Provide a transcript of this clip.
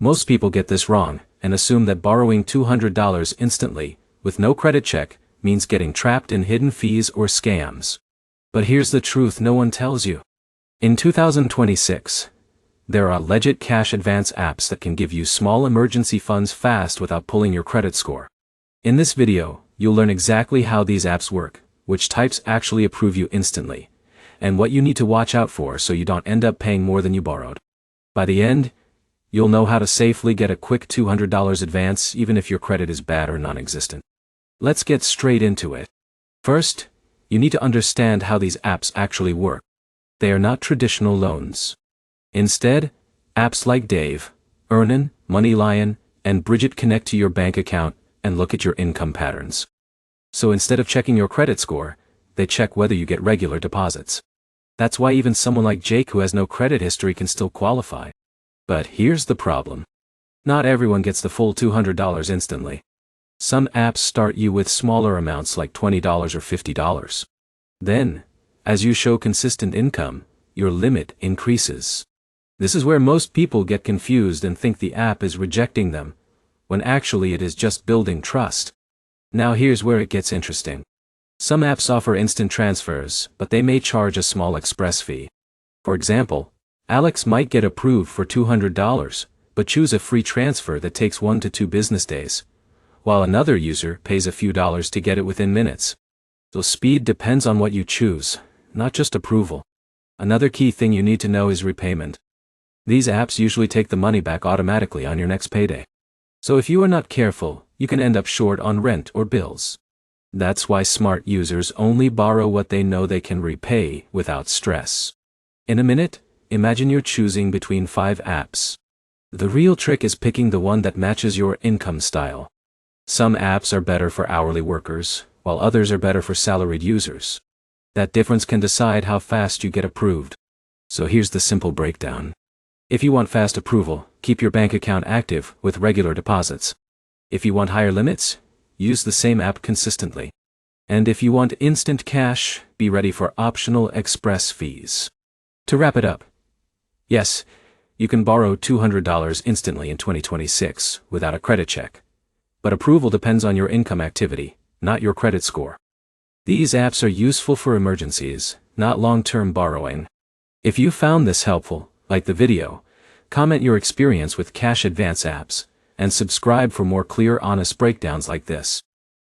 Most people get this wrong and assume that borrowing $200 instantly, with no credit check, means getting trapped in hidden fees or scams. But here's the truth no one tells you. In 2026, there are legit cash advance apps that can give you small emergency funds fast without pulling your credit score. In this video, you'll learn exactly how these apps work, which types actually approve you instantly, and what you need to watch out for so you don't end up paying more than you borrowed. By the end, you'll know how to safely get a quick $200 advance even if your credit is bad or non-existent. Let's get straight into it. First, you need to understand how these apps actually work. They are not traditional loans. Instead, apps like Dave, Earnin, MoneyLion, and Bridget connect to your bank account and look at your income patterns. So instead of checking your credit score, they check whether you get regular deposits. That's why even someone like Jake who has no credit history can still qualify. But here's the problem. Not everyone gets the full $200 instantly. Some apps start you with smaller amounts like $20 or $50. Then, as you show consistent income, your limit increases. This is where most people get confused and think the app is rejecting them, when actually it is just building trust. Now here's where it gets interesting. Some apps offer instant transfers, but they may charge a small express fee. For example, Alex might get approved for $200, but choose a free transfer that takes 1 to 2 business days, while another user pays a few dollars to get it within minutes. So speed depends on what you choose, not just approval. Another key thing you need to know is repayment. These apps usually take the money back automatically on your next payday. So if you are not careful, you can end up short on rent or bills. That's why smart users only borrow what they know they can repay without stress. In a minute, imagine you're choosing between 5 apps. The real trick is picking the one that matches your income style. Some apps are better for hourly workers, while others are better for salaried users. That difference can decide how fast you get approved. So here's the simple breakdown. If you want fast approval, keep your bank account active with regular deposits. If you want higher limits, use the same app consistently. And if you want instant cash, be ready for optional express fees. To wrap it up, yes, you can borrow $200 instantly in 2026 without a credit check. But approval depends on your income activity, not your credit score. These apps are useful for emergencies, not long-term borrowing. If you found this helpful, like the video, comment your experience with cash advance apps, and subscribe for more clear, honest breakdowns like this.